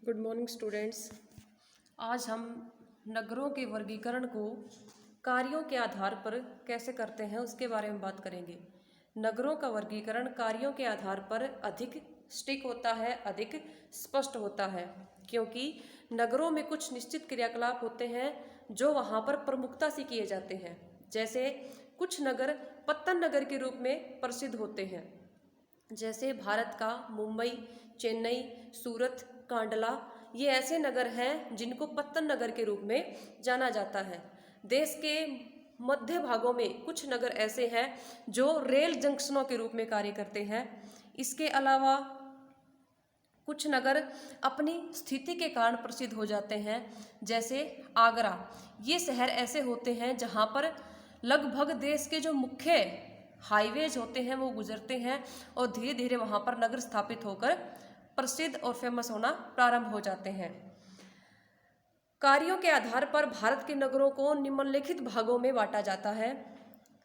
Good morning students. आज हम नगरों के वर्गीकरण को कार्यों के आधार पर कैसे करते हैं उसके बारे में बात करेंगे। नगरों का वर्गीकरण कार्यों के आधार पर अधिक स्टिक होता है, अधिक स्पष्ट होता है, क्योंकि नगरों में कुछ निश्चित क्रियाकलाप होते हैं जो वहाँ पर प्रमुखता से किए जाते हैं। जैसे कुछ नगर पत्तन नगर के रूप में प्रसिद्ध होते हैं, जैसे भारत का मुंबई, चेन्नई, सूरत, कांडला, ये ऐसे नगर हैं जिनको पत्तन नगर के रूप में जाना जाता है। देश के मध्य भागों में कुछ नगर ऐसे हैं जो रेल जंक्शनों के रूप में कार्य करते हैं। इसके अलावा कुछ नगर अपनी स्थिति के कारण प्रसिद्ध हो जाते हैं, जैसे आगरा। ये शहर ऐसे होते हैं जहाँ पर लगभग देश के जो मुख्य हाईवेज होते हैं वो गुजरते हैं और धीरे धीरे वहाँ पर नगर स्थापित होकर प्रसिद्ध और फेमस होना प्रारंभ हो जाते हैं। कार्यों के आधार पर भारत के नगरों को निम्नलिखित भागों में बांटा जाता है।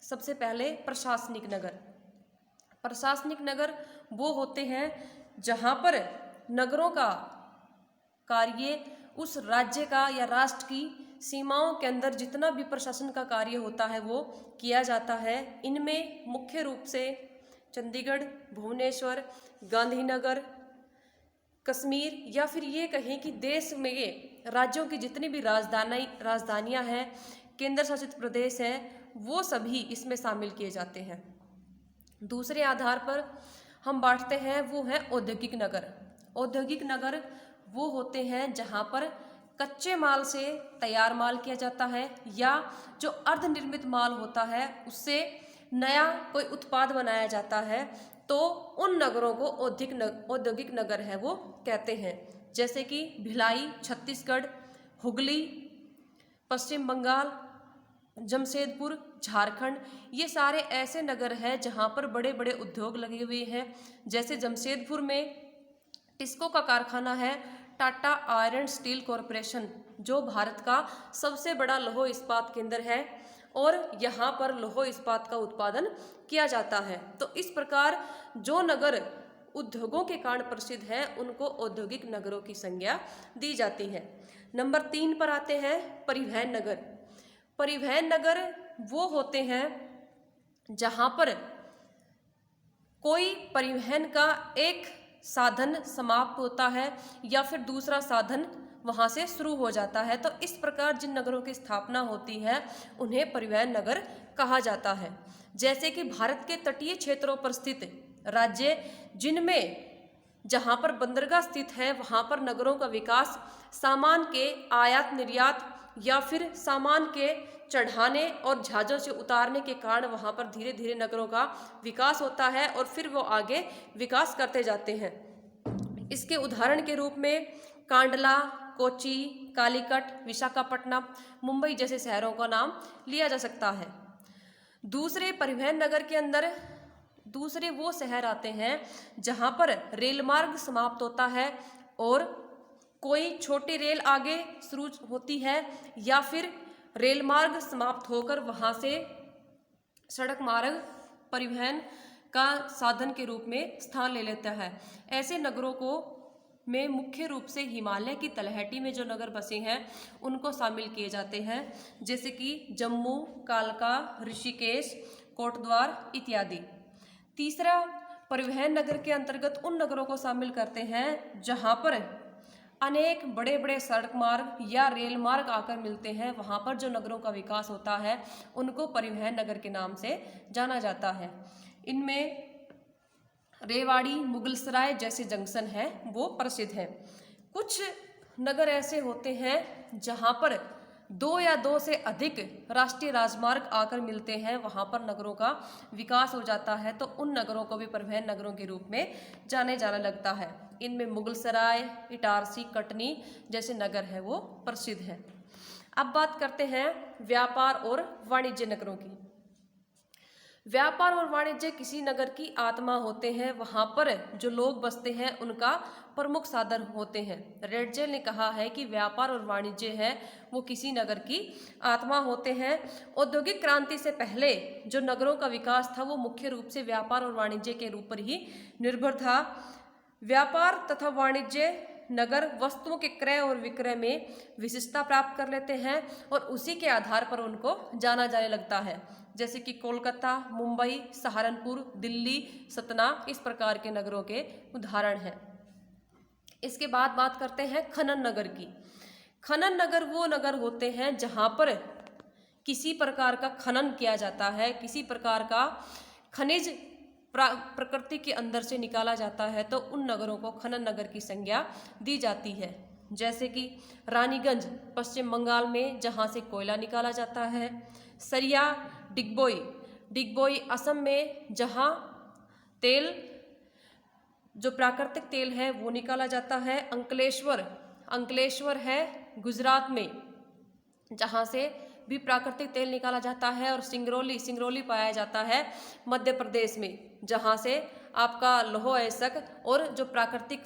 सबसे पहले प्रशासनिक नगर। प्रशासनिक नगर वो होते हैं जहाँ पर नगरों का कार्य उस राज्य का या राष्ट्र की सीमाओं के अंदर जितना भी प्रशासन का कार्य होता है वो किया जाता है। इनमें मुख्य रूप से चंडीगढ़, भुवनेश्वर, गांधीनगर, कश्मीर, या फिर ये कहें कि देश में ये राज्यों की जितनी भी राजधानियां हैं, केंद्र शासित प्रदेश हैं, वो सभी इसमें शामिल किए जाते हैं। दूसरे आधार पर हम बांटते हैं वो है औद्योगिक नगर। औद्योगिक नगर वो होते हैं जहाँ पर कच्चे माल से तैयार माल किया जाता है या जो अर्धनिर्मित माल होता है उससे नया कोई उत्पाद बनाया जाता है, तो उन नगरों को औद्योगिक नगर है वो कहते हैं। जैसे कि भिलाई छत्तीसगढ़, हुगली पश्चिम बंगाल, जमशेदपुर झारखंड, ये सारे ऐसे नगर हैं जहाँ पर बड़े बड़े उद्योग लगे हुए हैं। जैसे जमशेदपुर में टिस्को का कारखाना है, टाटा आयरन स्टील कॉरपोरेशन, जो भारत का सबसे बड़ा लौह इस्पात केंद्र है और यहाँ पर लौह इस्पात का उत्पादन किया जाता है। तो इस प्रकार जो नगर उद्योगों के कारण प्रसिद्ध हैं उनको औद्योगिक नगरों की संज्ञा दी जाती है। नंबर 3 पर आते हैं परिवहन नगर। परिवहन नगर वो होते हैं जहाँ पर कोई परिवहन का एक साधन समाप्त होता है या फिर दूसरा साधन वहाँ से शुरू हो जाता है। तो इस प्रकार जिन नगरों की स्थापना होती है उन्हें परिवहन नगर कहा जाता है। जैसे कि भारत के तटीय क्षेत्रों पर स्थित राज्य जिनमें जहाँ पर बंदरगाह स्थित है वहाँ पर नगरों का विकास सामान के आयात निर्यात या फिर सामान के चढ़ाने और जहाज़ों से उतारने के कारण वहाँ पर धीरे धीरे नगरों का विकास होता है और फिर वो आगे विकास करते जाते हैं। इसके उदाहरण के रूप में कांडला, कोच्चि, कालीकट, विशाखापट्टनम, मुंबई जैसे शहरों का नाम लिया जा सकता है। दूसरे परिवहन नगर के अंदर दूसरे वो शहर आते हैं जहाँ पर रेल मार्ग समाप्त होता है और कोई छोटी रेल आगे शुरू होती है या फिर रेल मार्ग समाप्त होकर वहाँ से सड़क मार्ग परिवहन का साधन के रूप में स्थान ले लेता है। ऐसे नगरों को में मुख्य रूप से हिमालय की तलहटी में जो नगर बसे हैं उनको शामिल किए जाते हैं, जैसे कि जम्मू, कालका, ऋषिकेश, कोटद्वार इत्यादि। तीसरा परिवहन नगर के अंतर्गत उन नगरों को शामिल करते हैं जहाँ पर अनेक बड़े बड़े सड़क मार्ग या रेल मार्ग आकर मिलते हैं। वहाँ पर जो नगरों का विकास होता है उनको परिवहन नगर के नाम से जाना जाता है। इनमें रेवाड़ी, मुगलसराय जैसे जंक्शन है वो प्रसिद्ध है। कुछ नगर ऐसे होते हैं जहाँ पर 2 या 2 से अधिक राष्ट्रीय राजमार्ग आकर मिलते हैं, वहाँ पर नगरों का विकास हो जाता है, तो उन नगरों को भी परिवहन नगरों के रूप में जाने जाने लगता है। इनमें मुगलसराय, इटारसी, कटनी जैसे नगर हैं वो प्रसिद्ध हैं। अब बात करते हैं व्यापार और वाणिज्य नगरों की। व्यापार और वाणिज्य किसी नगर की आत्मा होते हैं। वहाँ पर जो लोग बसते हैं उनका प्रमुख साधन होते हैं। रेडजेल ने कहा है कि व्यापार और वाणिज्य है वो किसी नगर की आत्मा होते हैं। औद्योगिक क्रांति से पहले जो नगरों का विकास था वो मुख्य रूप से व्यापार और वाणिज्य के रूप पर ही निर्भर था। व्यापार तथा वाणिज्य नगर वस्तुओं के क्रय और विक्रय में विशिष्टता प्राप्त कर लेते हैं और उसी के आधार पर उनको जाना जाने लगता है, जैसे कि कोलकाता, मुंबई, सहारनपुर, दिल्ली, सतना, इस प्रकार के नगरों के उदाहरण हैं। इसके बाद बात करते हैं खनन नगर की। खनन नगर वो नगर होते हैं जहाँ पर किसी प्रकार का खनन किया जाता है, किसी प्रकार का खनिज प्रकृति के अंदर से निकाला जाता है, तो उन नगरों को खनन नगर की संज्ञा दी जाती है। जैसे कि रानीगंज पश्चिम बंगाल में, जहाँ से कोयला निकाला जाता है। सरिया डिगबोई असम में, जहाँ तेल जो प्राकृतिक तेल है वो निकाला जाता है। अंकलेश्वर है गुजरात में, जहाँ से भी प्राकृतिक तेल निकाला जाता है। और सिंगरौली पाया जाता है मध्य प्रदेश में, जहाँ से आपका लौह अयस्क और जो प्राकृतिक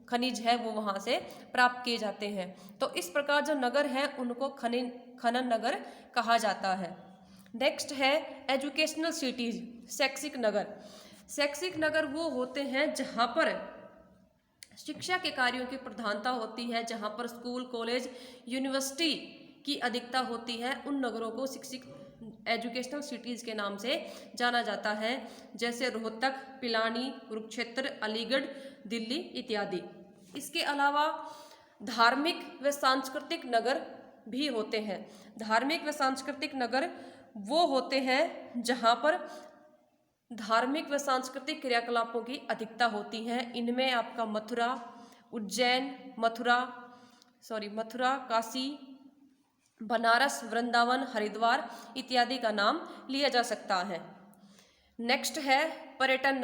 खनिज है वो वहाँ से प्राप्त किए जाते हैं। तो इस प्रकार जो नगर हैं उनको खनन नगर कहा जाता है। नेक्स्ट है एजुकेशनल सिटीज, शैक्षिक नगर वो होते हैं जहाँ पर शिक्षा के कार्यों की प्रधानता होती है, जहाँ पर स्कूल, कॉलेज, यूनिवर्सिटी की अधिकता होती है। उन नगरों को एजुकेशनल सिटीज़ के नाम से जाना जाता है, जैसे रोहतक, पिलानी, कुरुक्षेत्र, अलीगढ़, दिल्ली इत्यादि। इसके अलावा धार्मिक व सांस्कृतिक नगर भी होते हैं। धार्मिक व सांस्कृतिक नगर वो होते हैं जहाँ पर धार्मिक व सांस्कृतिक क्रियाकलापों की अधिकता होती है। इनमें आपका मथुरा, काशी, बनारस, वृंदावन, हरिद्वार इत्यादि का नाम लिया जा सकता है। नेक्स्ट है पर्यटन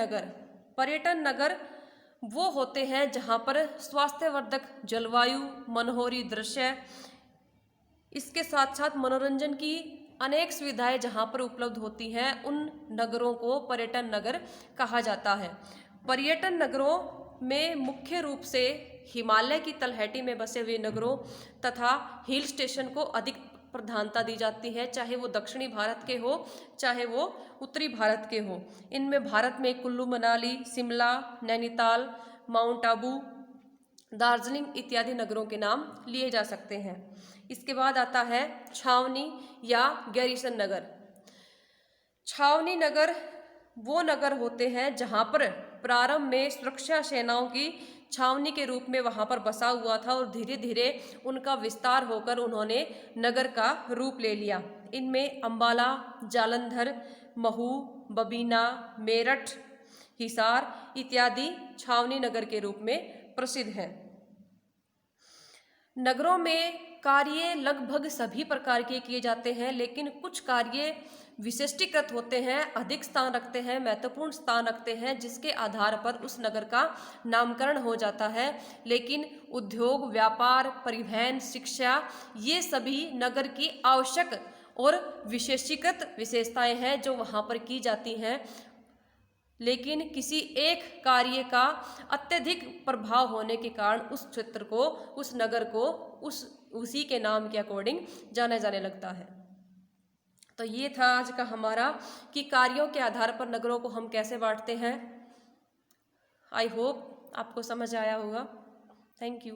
नगर वो होते हैं जहाँ पर स्वास्थ्यवर्धक जलवायु, मनोहारी दृश्य, इसके साथ साथ मनोरंजन की अनेक सुविधाएं जहाँ पर उपलब्ध होती हैं, उन नगरों को पर्यटन नगर कहा जाता है। पर्यटन नगरों में मुख्य रूप से हिमालय की तलहटी में बसे हुए नगरों तथा हिल स्टेशन को अधिक प्रधानता दी जाती है, चाहे वो दक्षिणी भारत के हो चाहे वो उत्तरी भारत के हो। इनमें भारत में कुल्लू मनाली, शिमला, नैनीताल, माउंट आबू, दार्जिलिंग इत्यादि नगरों के नाम लिए जा सकते हैं। इसके बाद आता है छावनी या गैरिसन नगर। छावनी नगर वो नगर होते हैं जहाँ पर प्रारंभ में सुरक्षा सेनाओं की छावनी के रूप में वहाँ पर बसा हुआ था और धीरे धीरे उनका विस्तार होकर उन्होंने नगर का रूप ले लिया। इनमें अंबाला, जालंधर, महू, बबीना, मेरठ, हिसार इत्यादि छावनी नगर के रूप में प्रसिद्ध हैं। नगरों में कार्य लगभग सभी प्रकार के किए जाते हैं, लेकिन कुछ कार्य विशिष्टीकृत होते हैं, अधिक स्थान रखते हैं, महत्वपूर्ण स्थान रखते हैं, जिसके आधार पर उस नगर का नामकरण हो जाता है। लेकिन उद्योग, व्यापार, परिवहन, शिक्षा ये सभी नगर की आवश्यक और विशेषीकृत विशेषताएं हैं जो वहाँ पर की जाती हैं। लेकिन किसी एक कार्य का अत्यधिक प्रभाव होने के कारण उस क्षेत्र को, उस नगर को उसी के नाम के अकॉर्डिंग जाना जाने लगता है। तो ये था आज का हमारा कि कार्यों के आधार पर नगरों को हम कैसे बांटते हैं। आई होप आपको समझ आया होगा। Thank you.